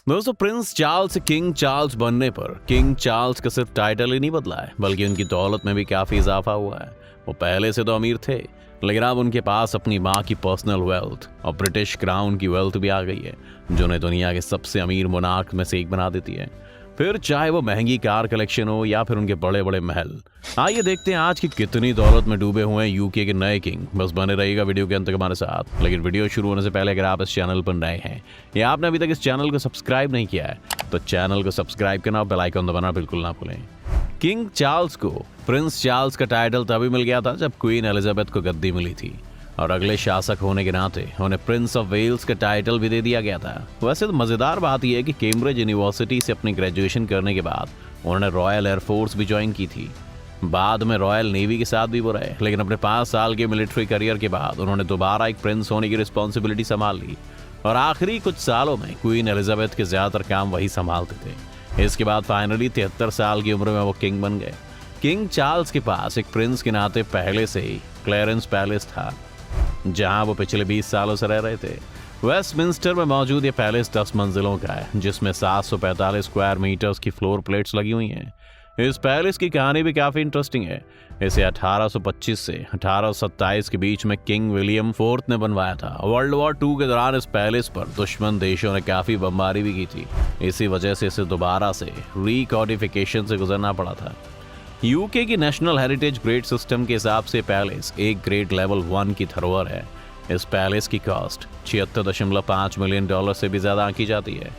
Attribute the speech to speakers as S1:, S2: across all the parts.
S1: दोस्तों, Prince Charles से king Charles बनने पर किंग चार्ल्स का सिर्फ टाइटल ही नहीं बदला है, बल्कि उनकी दौलत में भी काफी इजाफा हुआ है। वो पहले से तो अमीर थे, लेकिन अब उनके पास अपनी माँ की पर्सनल वेल्थ और ब्रिटिश क्राउन की वेल्थ भी आ गई है, जो उन्हें दुनिया के सबसे अमीर मोनार्क में से एक बना देती है। फिर चाहे वो महंगी कार कलेक्शन हो या फिर उनके बड़े बड़े महल। आइए देखते हैं आज की कितनी दौलत में डूबे हुए हैं यूके के नए किंग। बस बने रहिएगा वीडियो के अंत तक हमारे साथ। लेकिन वीडियो शुरू होने से पहले अगर आप इस चैनल पर नए हैं या आपने अभी तक इस चैनल को सब्सक्राइब नहीं किया है, तो चैनल को सब्सक्राइब करना और बेल आइकन दबाना बिल्कुल ना भूलें। किंग चार्ल्स को प्रिंस चार्ल्स का टाइटल तभी मिल गया था जब क्वीन एलिजाबेथ को गद्दी मिली थी, और अगले शासक होने के नाते उन्हें प्रिंस ऑफ वेल्स का टाइटल भी दे दिया गया था। वैसे तो मजेदार बात यह है कि कैम्ब्रिज यूनिवर्सिटी से अपनी ग्रेजुएशन करने के बाद उन्होंने रॉयल एयरफोर्स भी ज्वाइन की थी। बाद में रॉयल नेवी के साथ भी वो रहे, लेकिन अपने 5 साल के मिलिट्री करियर के बाद उन्होंने दोबारा एक प्रिंस होने की रिस्पॉन्सिबिलिटी संभाल ली, और आखिरी कुछ सालों में क्वीन एलिजाबेथ के ज्यादातर काम वही संभालते थे। इसके बाद फाइनली 73 साल की उम्र में वो किंग बन गए। किंग चार्ल्स के पास एक प्रिंस के नाते पहले से ही क्लेरेंस पैलेस था, जहां वो पिछले 20 सालों से रह रहे थे। वेस्टमिंस्टर में मौजूद ये पैलेस 10 मंजिलों का है, जिसमें 745 स्क्वायर मीटर्स की फ्लोर प्लेट्स लगी हुई हैं। इस पैलेस की कहानी भी काफी इंटरेस्टिंग है। इसे 1825 से 1827 के बीच में किंग विलियम फोर्थ ने बनवाया था। वर्ल्ड वॉर 2 के दौरान इस पैलेस पर दुश्मन देशों ने काफी बमबारी भी की थी। इसी वजह से इसे दोबारा से रिकॉर्डिफिकेशन से गुजरना पड़ा था। यूके की नेशनल हेरिटेज ग्रेड सिस्टम के हिसाब से पैलेस एक ग्रेड लेवल 1 की धरोहर है। इस पैलेस की कॉस्ट $76.5 मिलियन से भी ज्यादा आंकी जाती है।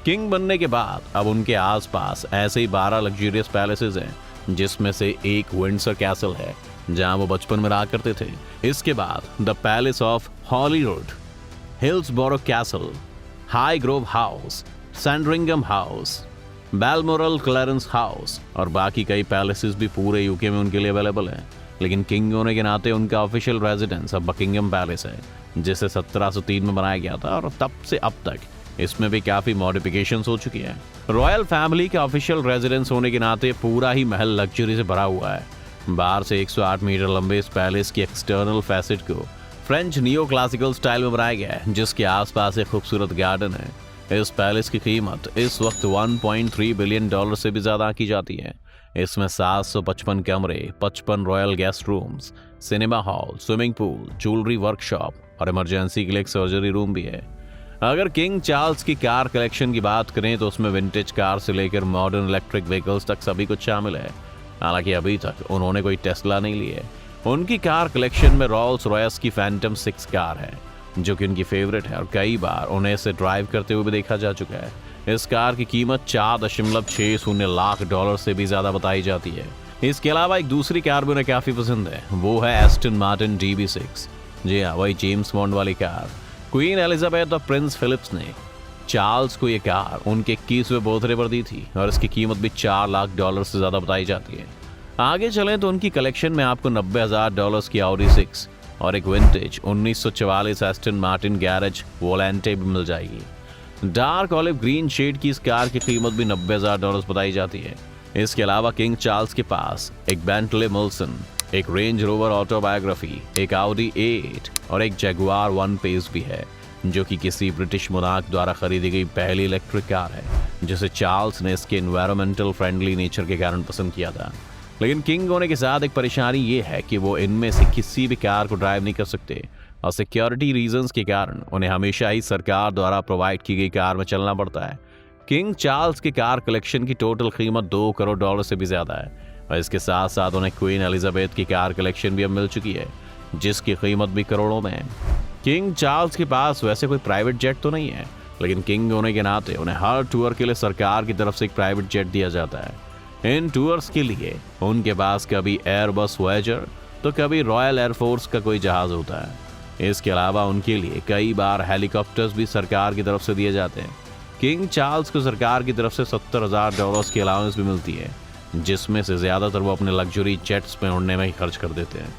S1: किंग बनने के बाद अब उनके आसपास ऐसे ही 12 लग्जूरियस पैलेसेस हैं, जिसमें से एक विंडसर कैसल है, जहां वो बचपन में रहा करते थे। इसके बाद the Palace of Hollywood, Hillsborough Castle, Highgrove House, Sandringham House, Balmoral Clarence House और बाकी कई पैलेसेस भी पूरे यूके में उनके लिए अवेलेबल हैं। लेकिन किंग होने के नाते उनका ऑफिशियल रेजिडेंस अब बकिंगम पैलेस है, जिसे 1703 में बनाया गया था, और तब से अब तक इसमें भी काफी मॉडिफिकेशंस हो चुकी हैं। रॉयल फैमिली का ऑफिशियल रेजिडेंस होने के नाते पूरा ही महल लग्जरी से भरा हुआ है। बाहर से 108 मीटर लंबे इस पैलेस की एक्सटर्नल फैसेट को फ्रेंच नियो क्लासिकल स्टाइल में बनाया गया है, जिसके आसपास एक खूबसूरत गार्डन है। इस पैलेस की कीमत इस वक्त $1.3 बिलियन से भी ज्यादा की जाती है। इसमें 755 कमरे, 55 royal guest rooms, cinema hall, swimming pool, jewellery workshop और इमरजेंसी के लिए एक सर्जरी रूम भी है। अगर किंग चार्ल्स की कार कलेक्शन की बात करें तो उसमें विंटेज कार से लेकर मॉडर्न इलेक्ट्रिक व्हीकल्स तक सभी कुछ शामिल है। हालांकि अभी तक उन्होंने कोई टेस्ला नहीं ली है। उनकी कार कलेक्शन में रॉल्स रॉयस की फैंटम 6 कार है, जो कि उनकी फेवरेट है, और कई बार उन्हें इसे ड्राइव करते हुए भी देखा जा चुका है। इस कार की कीमत $4.60 लाख से भी ज्यादा बताई जाती है। इसके अलावा एक दूसरी कार भी उन्हें काफी पसंद है, वो है एस्टन मार्टिन DB6। जी हाँ, वही जेम्स बॉन्ड वाली कार। क्वीन एलिजाबेथ और प्रिंस फिलिप्स ने चार्ल्स को ये कार उनके 21वें बर्थडे पर दी थी, और इसकी कीमत भी $4 लाख से ज्यादा बताई जाती है। आगे चलें तो उनकी कलेक्शन में आपको $90,000 की ऑडी 6 और एक विंटेज 1944 एस्टन मार्टिन गैरेज वोलेंटे भी मिल जाएगी। डार्क ऑलिव ग्रीन शेड की इस कार की कीमत भी $90,000 बताई जाती है। इसके अलावा किंग चार्ल्स के पास एक बेंटले मुल्सन, एक रेंज रोवर ऑटोबायोग्राफी, एक ऑडी A8 और एक जगुआर 1 पेस भी है, जो कि किसी ब्रिटिश मोनार्क द्वारा खरीदी गई पहली इलेक्ट्रिक कार है, जिसे चार्ल्स ने इसके एनवायरमेंटल फ्रेंडली नेचर के कारण पसंद किया था। लेकिन किंग होने के साथ एक परेशानी ये है कि वो इनमें से किसी भी कार को ड्राइव नहीं कर सकते, और सिक्योरिटी रीजंस के कारण उन्हें हमेशा ही सरकार द्वारा प्रोवाइड की गई कार में चलना पड़ता है। किंग चार्ल्स की कार कलेक्शन की टोटल कीमत $2 करोड़ से भी ज्यादा है, और इसके साथ साथ उन्हें क्वीन एलिजाबेथ की कार कलेक्शन भी अब मिल चुकी है, जिसकी कीमत भी करोड़ों में है। किंग चार्ल्स के पास वैसे कोई प्राइवेट जेट तो नहीं है, लेकिन किंग होने के नाते उन्हें हर टूर के लिए सरकार की तरफ से एक प्राइवेट जेट दिया जाता है। इन टूर्स के लिए उनके पास कभी एयरबस वॉयेजर तो कभी रॉयल एयरफोर्स का कोई जहाज होता है। इसके अलावा उनके लिए कई बार हेलीकॉप्टर्स भी सरकार की तरफ से दिए जाते हैं। किंग चार्ल्स को सरकार की तरफ से $70,000 की अलाउंस भी मिलती है, जिसमें से ज्यादातर वो अपने लग्जरी जेट्स में उड़ने में ही खर्च कर देते हैं।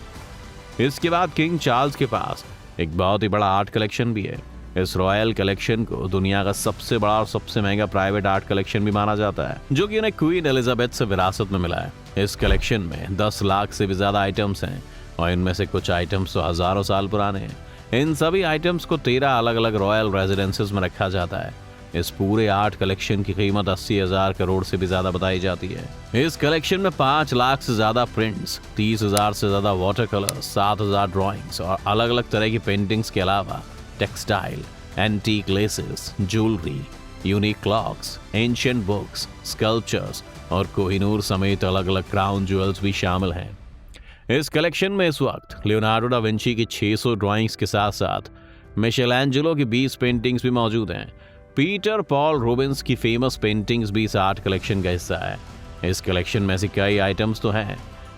S1: इसके बाद किंग चार्ल्स के पास एक बहुत ही बड़ा आर्ट कलेक्शन भी है। इस रॉयल कलेक्शन को दुनिया का सबसे बड़ा और सबसे महंगा प्राइवेट आर्ट कलेक्शन भी माना जाता है, जो कि उन्हें क्वीन एलिजाबेथ से विरासत में मिला है। इस कलेक्शन में 10 लाख से भी ज्यादा आइटम्स हैं, और इनमें से कुछ आइटम्स तो हजारों साल पुराने हैं। इन सभी आइटम्स को 13 अलग अलग रॉयल रेजिडेंसेस में रखा जाता है। इस पूरे आर्ट कलेक्शन की कीमत 80,000 करोड़ से भी ज्यादा बताई जाती है। इस कलेक्शन में 5 लाख से ज्यादा प्रिंट्स, 30,000 से ज्यादा वाटर कलर, 7,000 ड्राइंग्स और अलग अलग तरह की पेंटिंग्स के अलावा textile, antique laces, jewellery, unique clocks, ancient books, sculptures और कोहिनूर समेत अलग अलग क्राउन ज्वेल्स भी शामिल हैं। इस कलेक्शन में इस वक्त लियोनार्डो डा विंची की 600 ड्राइंग्स के साथ साथ मिशेलएंजेलो की 20 पेंटिंग्स भी मौजूद हैं। पीटर पॉल रूबेंस की फेमस पेंटिंग्स भी इस आर्ट कलेक्शन का हिस्सा है। इस कलेक्शन में ऐसी कई आइटम्स तो हैं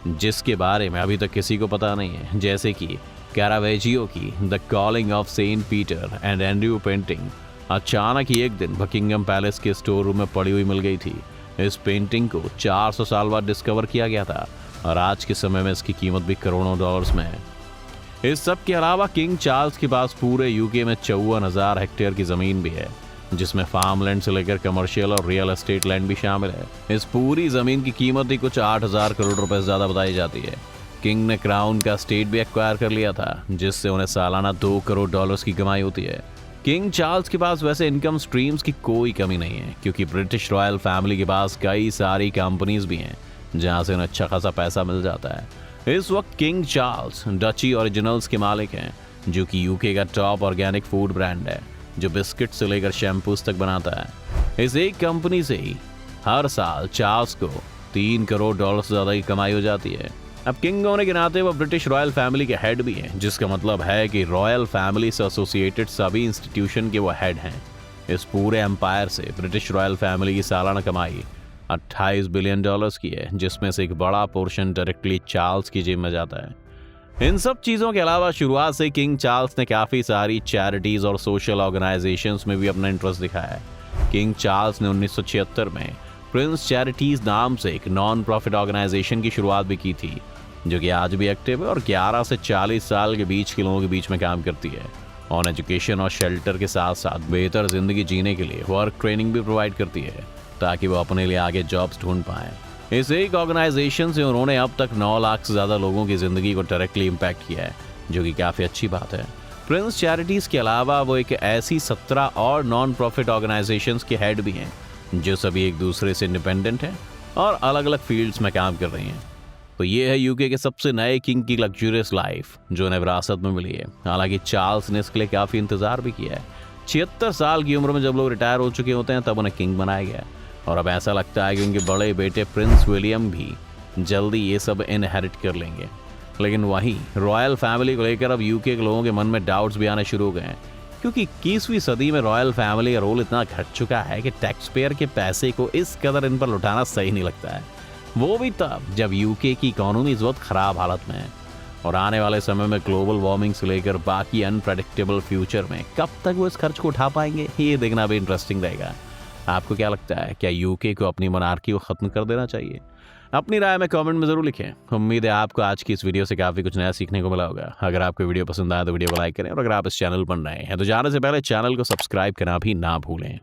S1: जिसके बारे में अभी तक किसी को पता नहीं है, जैसे कि कैरावेजियो की the calling of saint Peter and Andrew painting अचानक ही एक दिन बकिंगम पैलेस के स्टोर रूम में पड़ी हुई मिल गई थी। इस पेंटिंग को 400 साल बाद डिस्कवर किया गया था और आज के समय में इसकी कीमत भी करोड़ों डॉलर्स में है। इस सब के अलावा किंग चार्ल्स के पास पूरे यूके में 54,000 हेक्टेयर की जमीन भी है, जिसमें फार्मलैंड से लेकर कमर्शियल और रियल एस्टेट लैंड भी शामिल है। इस पूरी जमीन की कीमत ही कुछ 8,000 करोड़ रुपए से ज्यादा बताई जाती है। किंग ने क्राउन का स्टेट भी एक्वायर कर लिया था, जिससे उन्हें सालाना 2 करोड़ डॉलर्स की कमाई होती है। किंग चार्ल्स के पास वैसे इनकम स्ट्रीम्स की कोई कमी नहीं है, क्योंकि ब्रिटिश रॉयल फैमिली के पास कई सारी कंपनीज भी हैं जहां से उन्हें अच्छा खासा पैसा मिल जाता है। इस वक्त किंग चार्ल्स डची ओरिजिनल्स के मालिक हैं, जो कि यूके का टॉप ऑर्गेनिक फूड ब्रांड है, जो बिस्किट से लेकर शैम्पूस तक बनाता है। इस एक कंपनी से ही हर साल चार्ल्स को 3 करोड़ डॉलर से ज्यादा की कमाई हो जाती है। अब किंग होने के नाते वो ब्रिटिश रॉयल फैमिली के हेड भी हैं, जिसका मतलब है कि रॉयल फैमिली से एसोसिएटेड सभी इंस्टीट्यूशन के वो हेड हैं। इस पूरे एम्पायर से ब्रिटिश रॉयल फैमिली की सालाना कमाई 28 बिलियन डॉलर्स की है, जिसमें से एक बड़ा पोर्शन डायरेक्टली चार्ल्स की जेब में जाता है। इन सब चीज़ों के अलावा शुरुआत से किंग चार्ल्स ने काफ़ी सारी चैरिटीज़ और सोशल ऑर्गेनाइजेशंस में भी अपना इंटरेस्ट दिखाया है। किंग चार्ल्स ने 1976 में प्रिंस चैरिटीज़ नाम से एक नॉन प्रॉफिट ऑर्गेनाइजेशन की शुरुआत भी की थी, जो कि आज भी एक्टिव है और 11 से 40 साल के बीच के लोगों के बीच में काम करती है। ऑन एजुकेशन और शेल्टर के साथ साथ बेहतर जिंदगी जीने के लिए वर्क ट्रेनिंग भी प्रोवाइड करती है, ताकि वो अपने लिए आगे जॉब्स ढूंढ पाएं। इस एक ऑर्गेनाइजेशन से उन्होंने अब तक 9 लाख से ज़्यादा लोगों की ज़िंदगी को डायरेक्टली इम्पैक्ट किया है, जो कि काफ़ी अच्छी बात है। प्रिंस चैरिटीज़ के अलावा वो एक ऐसी 17 और नॉन प्रॉफिट ऑर्गेनाइजेशंस के हेड भी हैं, जो सभी एक दूसरे से इंडिपेंडेंट हैं और अलग अलग फील्ड्स में काम कर रही हैं। तो ये है यूके के सबसे नए किंग की लग्जूरियस लाइफ, जो उन्हें विरासत में मिली है। हालांकि चार्ल्स ने इसके लिए काफ़ी इंतजार भी किया है। 76 साल की उम्र में जब लोग रिटायर हो चुके होते हैं, तब उन्हें किंग बनाया गया और अब ऐसा लगता है कि उनके बड़े बेटे प्रिंस विलियम भी जल्दी ये सब इनहेरिट कर लेंगे। लेकिन वहीं रॉयल फैमिली को लेकर अब यूके के लोगों के मन में डाउट्स भी आने शुरू हो गए हैं, क्योंकि 21वीं सदी में रॉयल फैमिली का रोल इतना घट चुका है कि टैक्स पेयर के पैसे को इस कदर इन पर लुटाना सही नहीं लगता है। वो भी तब जब यूके की इकोनॉमी इस वक्त खराब हालत में है और आने वाले समय में ग्लोबल वार्मिंग से लेकर बाकी अनप्रेडिक्टेबल फ्यूचर में कब तक वो इस खर्च को उठा पाएंगे, ये देखना भी इंटरेस्टिंग रहेगा। आपको क्या लगता है, क्या यूके को अपनी मोनार्की को खत्म कर देना चाहिए? अपनी राय में कमेंट में जरूर लिखें। उम्मीद है आपको आज की इस वीडियो से काफी कुछ नया सीखने को मिला होगा। अगर आपको वीडियो पसंद आया तो वीडियो को लाइक करें और अगर आप इस चैनल पर नए हैं तो जाने से पहले चैनल को सब्सक्राइब करना भी ना भूलें।